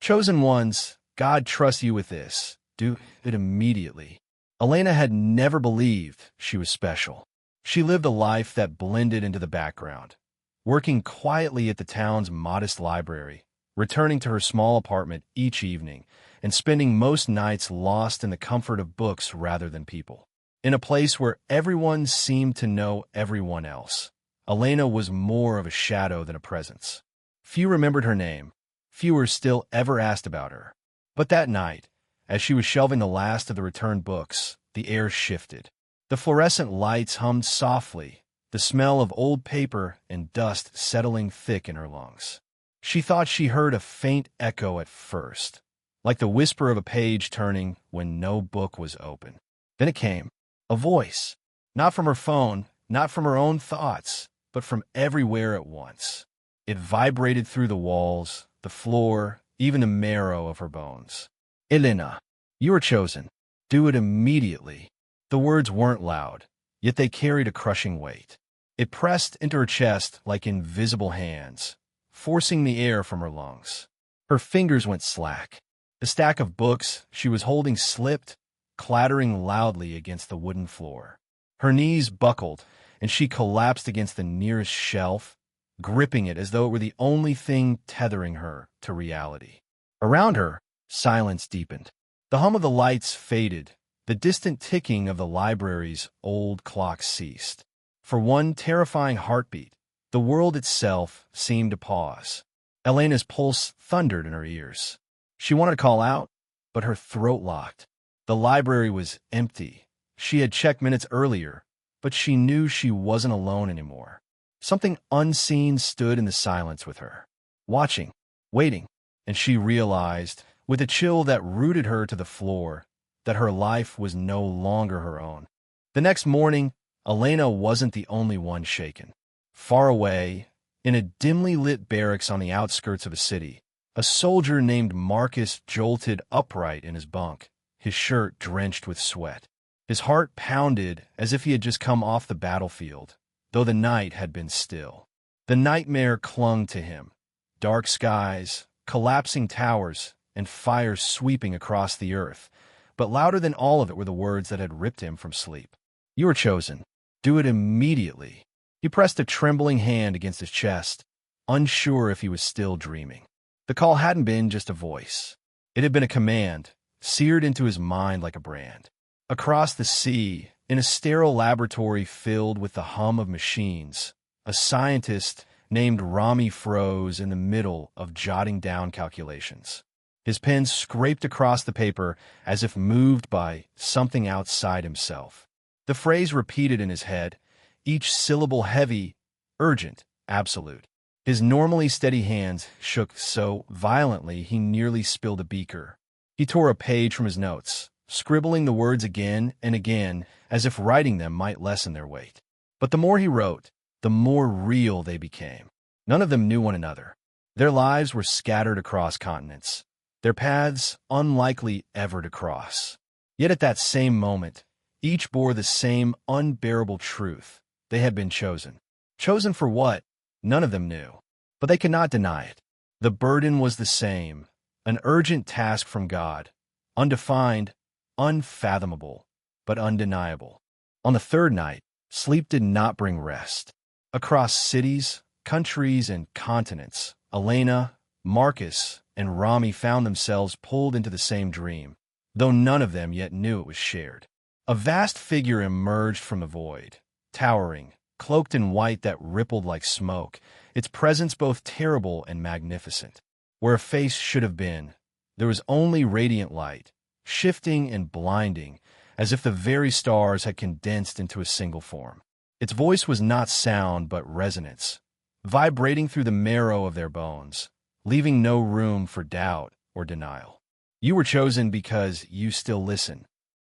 Chosen ones, God trusts you with this. Do it immediately. Elena had never believed she was special. She lived a life that blended into the background, working quietly at the town's modest library, returning to her small apartment each evening, and spending most nights lost in the comfort of books rather than people. In a place where everyone seemed to know everyone else, Elena was more of a shadow than a presence. Few remembered her name. Fewer still ever asked about her. But that night, as she was shelving the last of the returned books, the air shifted. The fluorescent lights hummed softly, the smell of old paper and dust settling thick in her lungs. She thought she heard a faint echo at first, like the whisper of a page turning when no book was open. Then it came, a voice, not from her phone, not from her own thoughts, but from everywhere at once. It vibrated through the walls, the floor, even the marrow of her bones. Elena, you are chosen. Do it immediately. The words weren't loud, yet they carried a crushing weight. It pressed into her chest like invisible hands, forcing the air from her lungs. Her fingers went slack. The stack of books she was holding slipped, clattering loudly against the wooden floor. Her knees buckled, and she collapsed against the nearest shelf, gripping it as though it were the only thing tethering her to reality. Around her, silence deepened. The hum of the lights faded. The distant ticking of the library's old clock ceased. For one terrifying heartbeat, the world itself seemed to pause. Elena's pulse thundered in her ears. She wanted to call out, but her throat locked. The library was empty. She had checked minutes earlier, but she knew she wasn't alone anymore. Something unseen stood in the silence with her, watching, waiting, and she realized, with a chill that rooted her to the floor, that her life was no longer her own. The next morning, Elena wasn't the only one shaken. Far away, in a dimly lit barracks on the outskirts of a city, a soldier named Marcus jolted upright in his bunk, his shirt drenched with sweat. His heart pounded as if he had just come off the battlefield, though the night had been still. The nightmare clung to him. Dark skies, collapsing towers, and fires sweeping across the earth. But louder than all of it were the words that had ripped him from sleep. You are chosen. Do it immediately. He pressed a trembling hand against his chest, unsure if he was still dreaming. The call hadn't been just a voice. It had been a command, seared into his mind like a brand. Across the sea, in a sterile laboratory filled with the hum of machines, a scientist named Rami froze in the middle of jotting down calculations. His pen scraped across the paper as if moved by something outside himself. The phrase repeated in his head, each syllable heavy, urgent, absolute. His normally steady hands shook so violently he nearly spilled a beaker. He tore a page from his notes, scribbling the words again and again as if writing them might lessen their weight. But the more he wrote, the more real they became. None of them knew one another. Their lives were scattered across continents, their paths unlikely ever to cross. Yet at that same moment, each bore the same unbearable truth. They had been chosen. Chosen for what? None of them knew. But they could not deny it. The burden was the same, an urgent task from God, undefined, unfathomable, but undeniable. On the third night, sleep did not bring rest. Across cities, countries, and continents, Elena, Marcus, and Rami found themselves pulled into the same dream, though none of them yet knew it was shared. A vast figure emerged from the void, towering, cloaked in white that rippled like smoke, its presence both terrible and magnificent. Where a face should have been, there was only radiant light, shifting and blinding, as if the very stars had condensed into a single form. Its voice was not sound but resonance, vibrating through the marrow of their bones, leaving no room for doubt or denial. You were chosen because you still listen.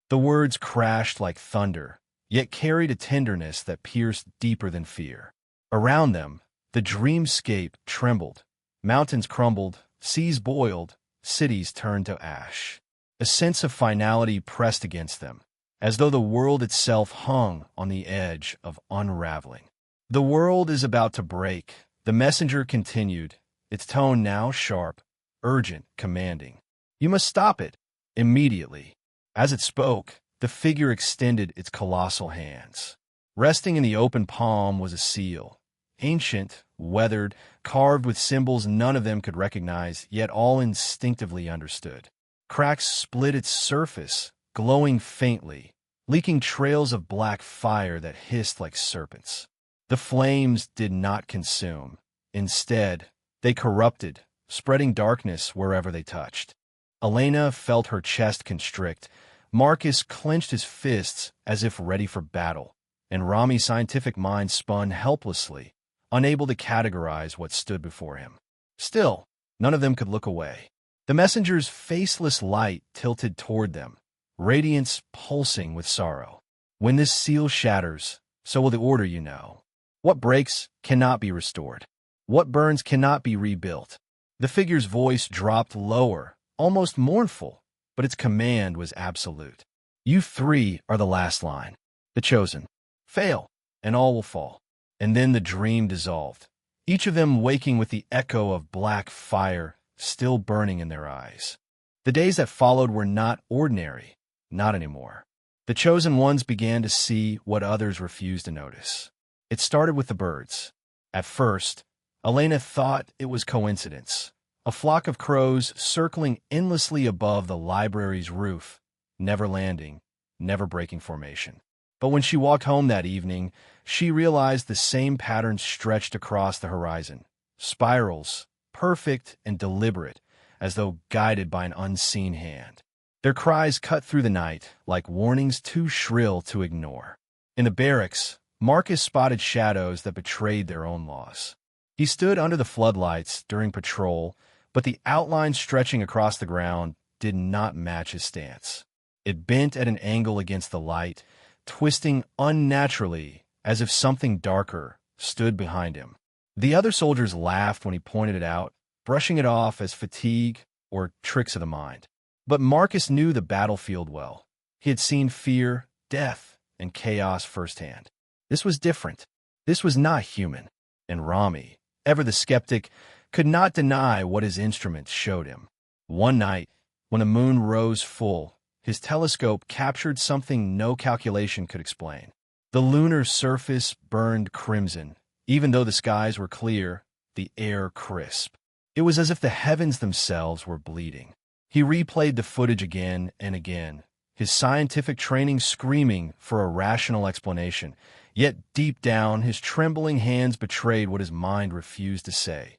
The words crashed like thunder, yet carried a tenderness that pierced deeper than fear. Around them, the dreamscape trembled, mountains crumbled, seas boiled, cities turned to ash. A sense of finality pressed against them, as though the world itself hung on the edge of unraveling. The world is about to break, the messenger continued, its tone now sharp, urgent, commanding. "You must stop it, immediately." As it spoke, the figure extended its colossal hands. Resting in the open palm was a seal, ancient, weathered, carved with symbols none of them could recognize, yet all instinctively understood. Cracks split its surface, glowing faintly, leaking trails of black fire that hissed like serpents. The flames did not consume. Instead, they corrupted, spreading darkness wherever they touched. Elena felt her chest constrict. Marcus clenched his fists as if ready for battle, and Rami's scientific mind spun helplessly, unable to categorize what stood before him. Still, none of them could look away. The messenger's faceless light tilted toward them, radiance pulsing with sorrow. "When this seal shatters, so will the order you know. What breaks cannot be restored. What burns cannot be rebuilt." The figure's voice dropped lower, almost mournful, but its command was absolute. "You three are the last line, the chosen. Fail, and all will fall." And then the dream dissolved, each of them waking with the echo of black fire still burning in their eyes. The days that followed were not ordinary, not anymore. The chosen ones began to see what others refused to notice. It started with the birds. At first, Elena thought it was coincidence. A flock of crows circling endlessly above the library's roof, never landing, never breaking formation. But when she walked home that evening, she realized the same pattern stretched across the horizon. Spirals, perfect and deliberate, as though guided by an unseen hand. Their cries cut through the night, like warnings too shrill to ignore. In the barracks, Marcus spotted shadows that betrayed their own laws. He stood under the floodlights during patrol, but the outline stretching across the ground did not match his stance. It bent at an angle against the light, twisting unnaturally as if something darker stood behind him. The other soldiers laughed when he pointed it out, brushing it off as fatigue or tricks of the mind. But Marcus knew the battlefield well. He had seen fear, death, and chaos firsthand. This was different. This was not human. And Rami, ever the skeptic, could not deny what his instruments showed him. One night, when the moon rose full, his telescope captured something no calculation could explain. The lunar surface burned crimson, even though the skies were clear, the air crisp. It was as if the heavens themselves were bleeding. He replayed the footage again and again, his scientific training screaming for a rational explanation. Yet deep down, his trembling hands betrayed what his mind refused to say.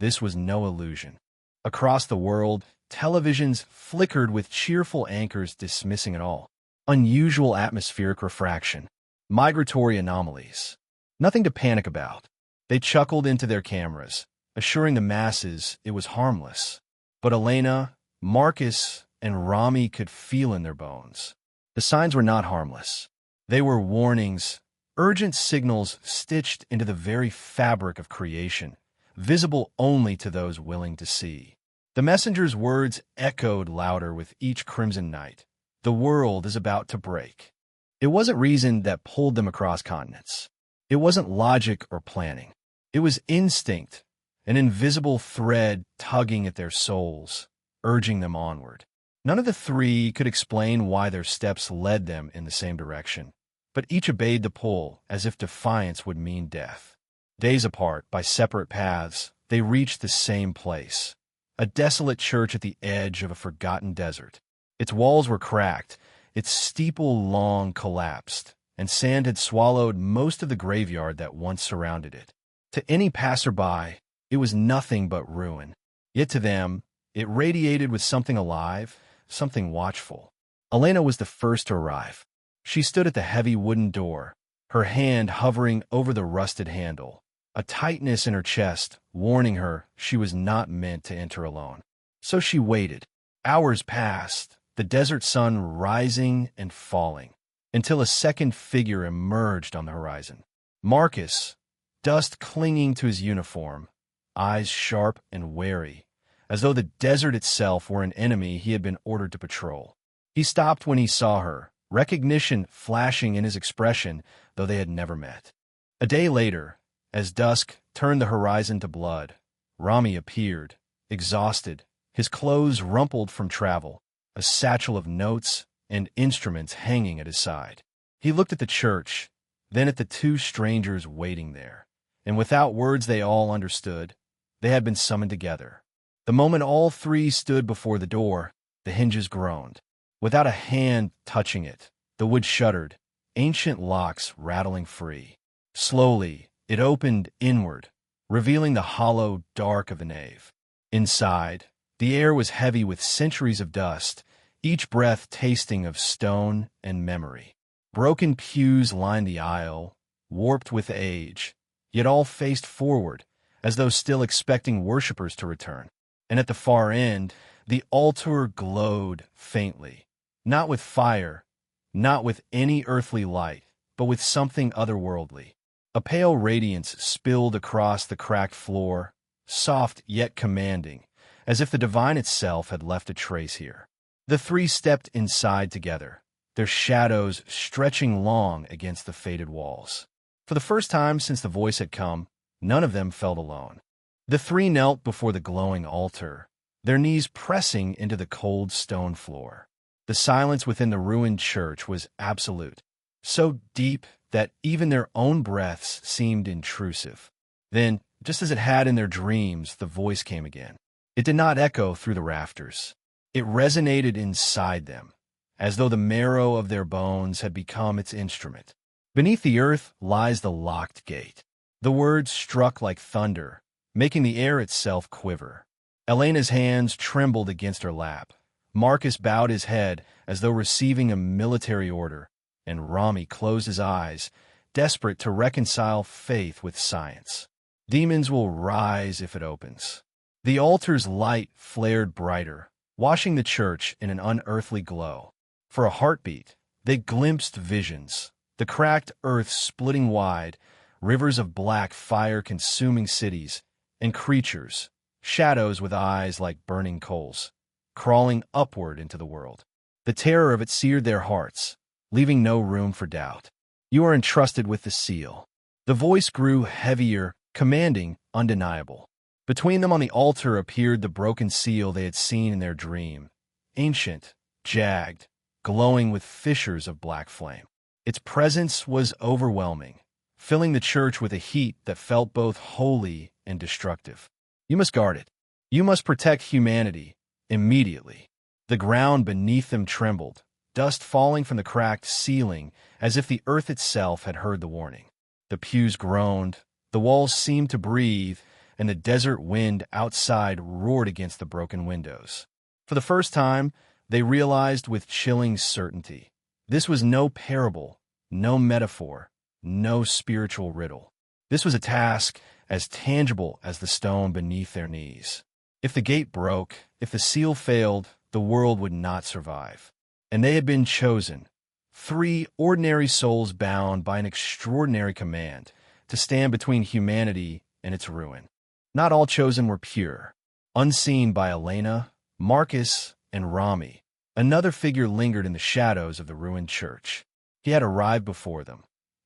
This was no illusion. Across the world, televisions flickered with cheerful anchors dismissing it all. Unusual atmospheric refraction. Migratory anomalies. Nothing to panic about. They chuckled into their cameras, assuring the masses it was harmless. But Elena, Marcus, and Rami could feel in their bones. The signs were not harmless. They were warnings, urgent signals stitched into the very fabric of creation, visible only to those willing to see. The messenger's words echoed louder with each crimson night. The world is about to break. It wasn't reason that pulled them across continents. It wasn't logic or planning. It was instinct, an invisible thread tugging at their souls, urging them onward. None of the three could explain why their steps led them in the same direction, but each obeyed the pull as if defiance would mean death. Days apart, by separate paths, they reached the same place, a desolate church at the edge of a forgotten desert. Its walls were cracked, its steeple long collapsed, and sand had swallowed most of the graveyard that once surrounded it. To any passerby, it was nothing but ruin. Yet to them, it radiated with something alive, something watchful. Elena was the first to arrive. She stood at the heavy wooden door, her hand hovering over the rusted handle, a tightness in her chest warning her she was not meant to enter alone. So she waited. Hours passed, the desert sun rising and falling, until a second figure emerged on the horizon. Marcus, dust clinging to his uniform, eyes sharp and wary, as though the desert itself were an enemy he had been ordered to patrol. He stopped when he saw her, recognition flashing in his expression, though they had never met. A day later, as dusk turned the horizon to blood, Rami appeared, exhausted, his clothes rumpled from travel, a satchel of notes and instruments hanging at his side. He looked at the church, then at the two strangers waiting there, and without words they all understood. They had been summoned together. The moment all three stood before the door, the hinges groaned. Without a hand touching it, the wood shuddered, ancient locks rattling free. Slowly, it opened inward, revealing the hollow dark of the nave. Inside, the air was heavy with centuries of dust, each breath tasting of stone and memory. Broken pews lined the aisle, warped with age, yet all faced forward, as though still expecting worshippers to return. And at the far end, the altar glowed faintly, not with fire, not with any earthly light, but with something otherworldly. A pale radiance spilled across the cracked floor, soft yet commanding, as if the divine itself had left a trace here. The three stepped inside together, their shadows stretching long against the faded walls. For the first time since the voice had come, none of them felt alone. The three knelt before the glowing altar, their knees pressing into the cold stone floor. The silence within the ruined church was absolute, so deep that even their own breaths seemed intrusive. Then, just as it had in their dreams, the voice came again. It did not echo through the rafters. It resonated inside them, as though the marrow of their bones had become its instrument. Beneath the earth lies the locked gate. The words struck like thunder, making the air itself quiver. Elena's hands trembled against her lap. Marcus bowed his head as though receiving a military order, and Rami closed his eyes, desperate to reconcile faith with science. Demons will rise if it opens. The altar's light flared brighter, washing the church in an unearthly glow. For a heartbeat, they glimpsed visions, the cracked earth splitting wide, rivers of black fire consuming cities, and creatures, shadows with eyes like burning coals, crawling upward into the world. The terror of it seared their hearts, leaving no room for doubt. You are entrusted with the seal. The voice grew heavier, commanding, undeniable. Between them on the altar appeared the broken seal they had seen in their dream, ancient, jagged, glowing with fissures of black flame. Its presence was overwhelming, filling the church with a heat that felt both holy and destructive. You must guard it. You must protect humanity, immediately. The ground beneath them trembled, dust falling from the cracked ceiling as if the earth itself had heard the warning. The pews groaned, the walls seemed to breathe, and the desert wind outside roared against the broken windows. For the first time, they realized with chilling certainty. This was no parable, no metaphor, no spiritual riddle. This was a task as tangible as the stone beneath their knees. If the gate broke, if the seal failed, the world would not survive. And they had been chosen, three ordinary souls bound by an extraordinary command, to stand between humanity and its ruin. Not all chosen were pure. Unseen by Elena, Marcus, and Rami, another figure lingered in the shadows of the ruined church. He had arrived before them,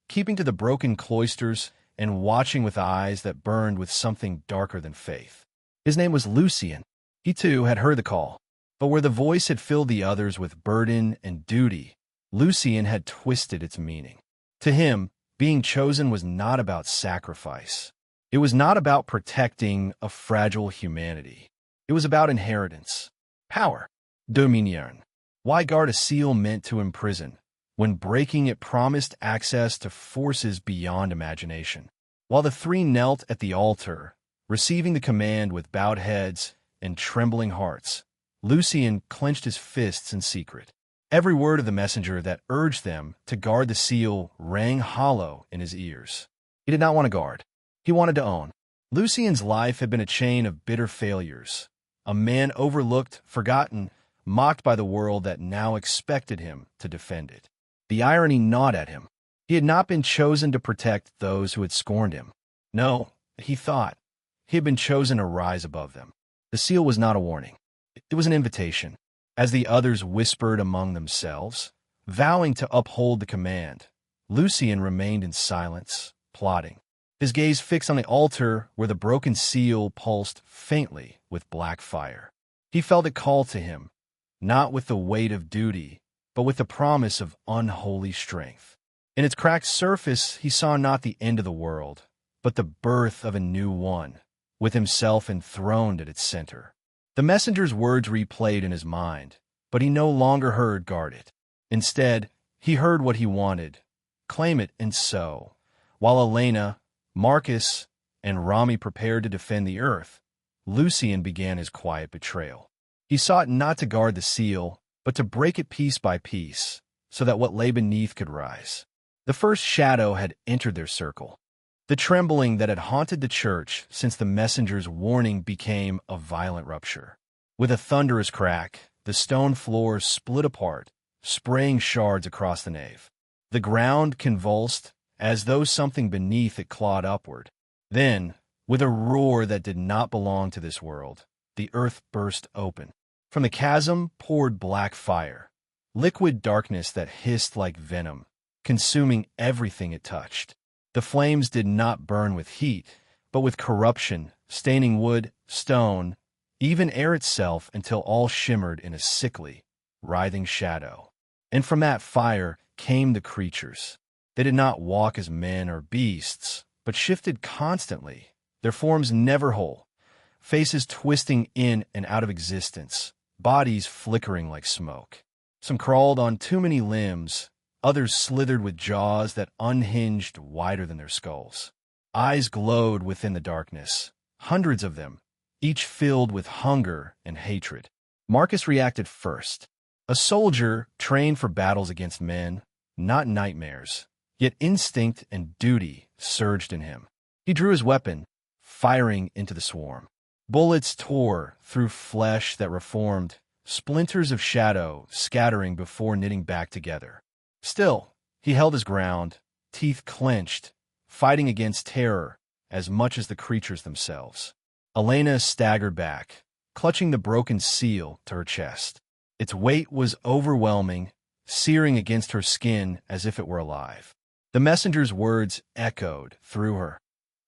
keeping to the broken cloisters and watching with eyes that burned with something darker than faith. His name was Lucian. He too had heard the call, but where the voice had filled the others with burden and duty, Lucian had twisted its meaning. To him, being chosen was not about sacrifice. It was not about protecting a fragile humanity. It was about inheritance, power, dominion. Why guard a seal meant to imprison, when breaking it promised access to forces beyond imagination? While the three knelt at the altar, receiving the command with bowed heads and trembling hearts, Lucian clenched his fists in secret. Every word of the messenger that urged them to guard the seal rang hollow in his ears. He did not want to guard. He wanted to own. Lucian's life had been a chain of bitter failures, a man overlooked, forgotten, mocked by the world that now expected him to defend it. The irony gnawed at him. He had not been chosen to protect those who had scorned him. No, he thought, he had been chosen to rise above them. The seal was not a warning. It was an invitation. As the others whispered among themselves, vowing to uphold the command, Lucian remained in silence, plotting, his gaze fixed on the altar where the broken seal pulsed faintly with black fire. He felt it call to him, not with the weight of duty, but with the promise of unholy strength. In its cracked surface, he saw not the end of the world, but the birth of a new one, with himself enthroned at its center. The messenger's words replayed in his mind, but he no longer heard guard it. Instead, he heard what he wanted, claim it and so, while Elena, Marcus, and Rami prepared to defend the earth, Lucian began his quiet betrayal. He sought not to guard the seal, but to break it piece by piece, so that what lay beneath could rise. The first shadow had entered their circle. The trembling that had haunted the church since the messenger's warning became a violent rupture. With a thunderous crack, the stone floor split apart, spraying shards across the nave. The ground convulsed, as though something beneath it clawed upward. Then, with a roar that did not belong to this world, the earth burst open. From the chasm poured black fire, liquid darkness that hissed like venom, consuming everything it touched. The flames did not burn with heat, but with corruption, staining wood, stone, even air itself until all shimmered in a sickly, writhing shadow. And from that fire came the creatures. They did not walk as men or beasts, but shifted constantly, their forms never whole, faces twisting in and out of existence, bodies flickering like smoke. Some crawled on too many limbs, others slithered with jaws that unhinged wider than their skulls. Eyes glowed within the darkness, hundreds of them, each filled with hunger and hatred. Marcus reacted first. A soldier trained for battles against men, not nightmares, yet instinct and duty surged in him. He drew his weapon, firing into the swarm. Bullets tore through flesh that reformed, splinters of shadow scattering before knitting back together. Still, he held his ground, teeth clenched, fighting against terror as much as the creatures themselves. Elena staggered back, clutching the broken seal to her chest. Its weight was overwhelming, searing against her skin as if it were alive. The messenger's words echoed through her.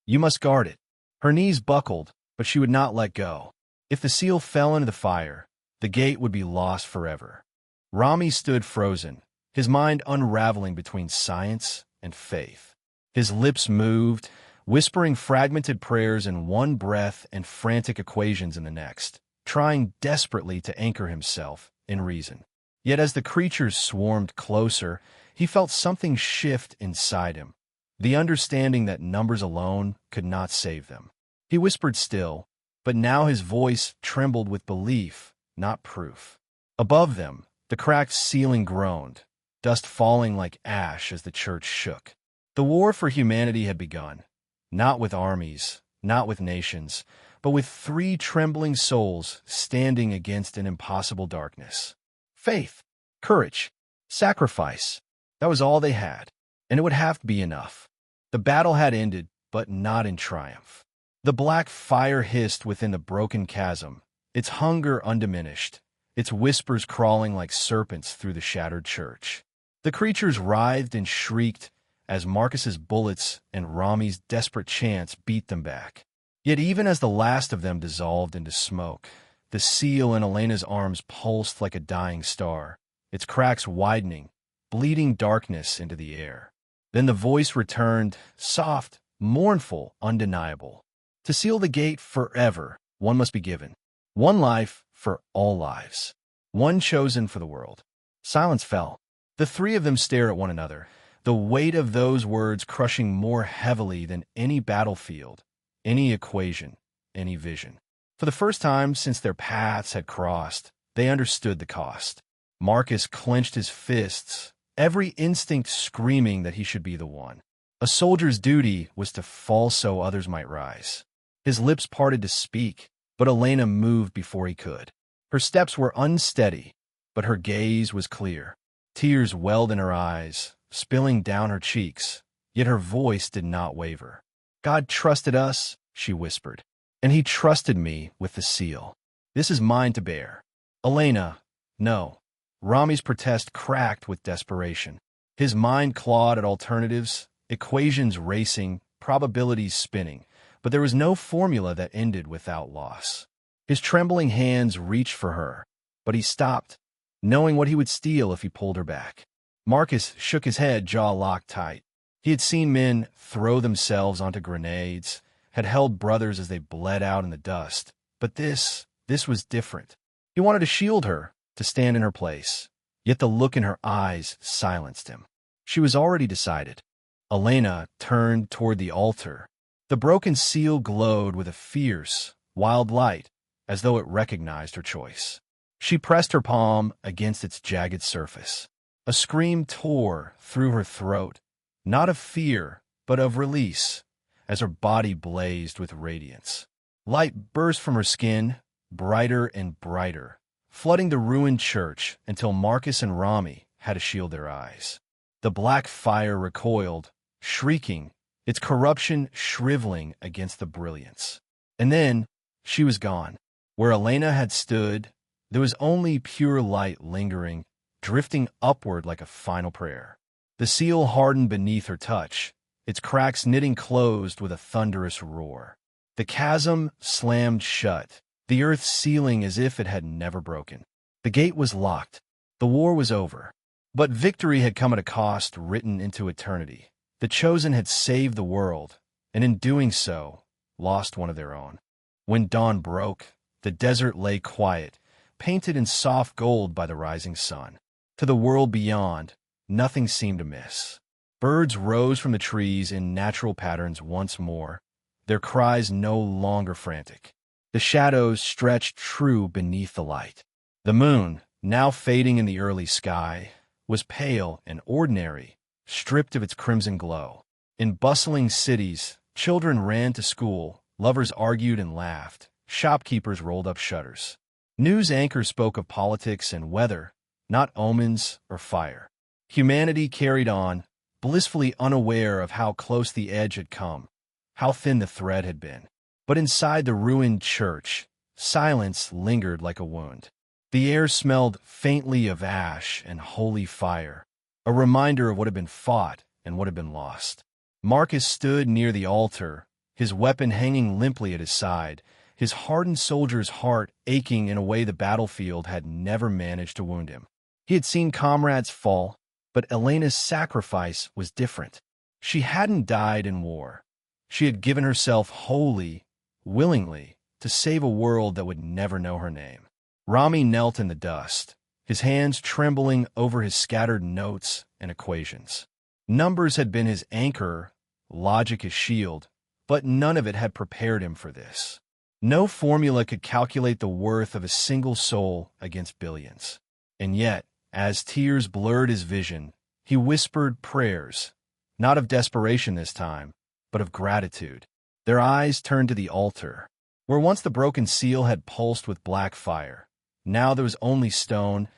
"You must guard it." Her knees buckled, but she would not let go. If the seal fell into the fire, the gate would be lost forever. Rami stood frozen, his mind unraveling between science and faith. His lips moved, whispering fragmented prayers in one breath and frantic equations in the next, trying desperately to anchor himself in reason. Yet as the creatures swarmed closer, he felt something shift inside him, the understanding that numbers alone could not save them. He whispered still, but now his voice trembled with belief, not proof. Above them, the cracked ceiling groaned, dust falling like ash as the church shook. The war for humanity had begun, not with armies, not with nations, but with 3 trembling souls standing against an impossible darkness. Faith, courage, sacrifice, that was all they had, and it would have to be enough. The battle had ended, but not in triumph. The black fire hissed within the broken chasm, its hunger undiminished, its whispers crawling like serpents through the shattered church. The creatures writhed and shrieked as Marcus's bullets and Rami's desperate chants beat them back. Yet even as the last of them dissolved into smoke, the seal in Elena's arms pulsed like a dying star, its cracks widening, bleeding darkness into the air. Then the voice returned, soft, mournful, undeniable. To seal the gate forever, one must be given. One life for all lives. One chosen for the world. Silence fell. The 3 of them stared at one another, the weight of those words crushing more heavily than any battlefield, any equation, any vision. For the first time since their paths had crossed, they understood the cost. Marcus clenched his fists, every instinct screaming that he should be the one. A soldier's duty was to fall so others might rise. His lips parted to speak, but Elena moved before he could. Her steps were unsteady, but her gaze was clear. Tears welled in her eyes, spilling down her cheeks, yet her voice did not waver. "God trusted us," she whispered, "and he trusted me with the seal. This is mine to bear." "Elena, no." Rami's protest cracked with desperation. His mind clawed at alternatives, equations racing, probabilities spinning, but there was no formula that ended without loss. His trembling hands reached for her, but he stopped, knowing what he would steal if he pulled her back. Marcus shook his head, jaw locked tight. He had seen men throw themselves onto grenades, had held brothers as they bled out in the dust. But this was different. He wanted to shield her, to stand in her place. Yet the look in her eyes silenced him. She was already decided. Elena turned toward the altar. The broken seal glowed with a fierce, wild light, as though it recognized her choice. She pressed her palm against its jagged surface. A scream tore through her throat, not of fear, but of release, as her body blazed with radiance. Light burst from her skin, brighter and brighter, flooding the ruined church until Marcus and Rami had to shield their eyes. The black fire recoiled, shrieking, its corruption shriveling against the brilliance. And then she was gone. Where Elena had stood, there was only pure light lingering, drifting upward like a final prayer. The seal hardened beneath her touch, its cracks knitting closed with a thunderous roar. The chasm slammed shut, the earth sealing as if it had never broken. The gate was locked. The war was over. But victory had come at a cost written into eternity. The chosen had saved the world, and in doing so, lost one of their own. When dawn broke, the desert lay quiet, painted in soft gold by the rising sun. To the world beyond, nothing seemed amiss. Birds rose from the trees in natural patterns once more, their cries no longer frantic. The shadows stretched true beneath the light. The moon, now fading in the early sky, was pale and ordinary, stripped of its crimson glow. In bustling cities, children ran to school, lovers argued and laughed, shopkeepers rolled up shutters. News anchors spoke of politics and weather, not omens or fire. Humanity carried on, blissfully unaware of how close the edge had come, how thin the thread had been. But inside the ruined church, silence lingered like a wound. The air smelled faintly of ash and holy fire, a reminder of what had been fought and what had been lost. Marcus stood near the altar, his weapon hanging limply at his side, his hardened soldier's heart aching in a way the battlefield had never managed to wound him. He had seen comrades fall, but Elena's sacrifice was different. She hadn't died in war. She had given herself wholly, willingly, to save a world that would never know her name. Rami knelt in the dust, his hands trembling over his scattered notes and equations. Numbers had been his anchor, logic his shield, but none of it had prepared him for this. No formula could calculate the worth of a single soul against billions. And yet, as tears blurred his vision, he whispered prayers, not of desperation this time, but of gratitude. Their eyes turned to the altar, where once the broken seal had pulsed with black fire. Now there was only stone,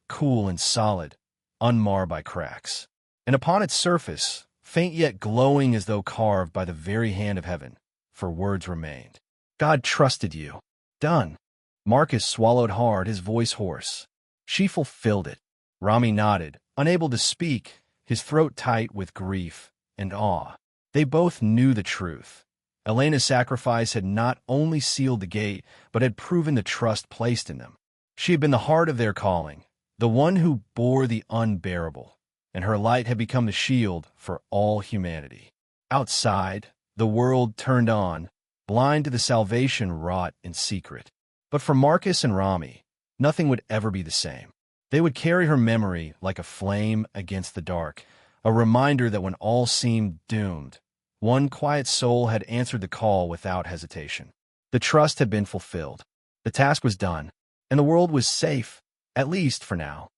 cool and solid, unmarred by cracks. And upon its surface, faint yet glowing as though carved by the very hand of heaven, for words remained. God trusted you. Done. Marcus swallowed hard, his voice hoarse. She fulfilled it. Rami nodded, unable to speak, his throat tight with grief and awe. They both knew the truth. Elena's sacrifice had not only sealed the gate, but had proven the trust placed in them. She had been the heart of their calling, the one who bore the unbearable, and her light had become the shield for all humanity. Outside, the world turned on, blind to the salvation wrought in secret. But for Marcus and Rami, nothing would ever be the same. They would carry her memory like a flame against the dark, a reminder that when all seemed doomed, one quiet soul had answered the call without hesitation. The trust had been fulfilled. The task was done, and the world was safe, at least for now.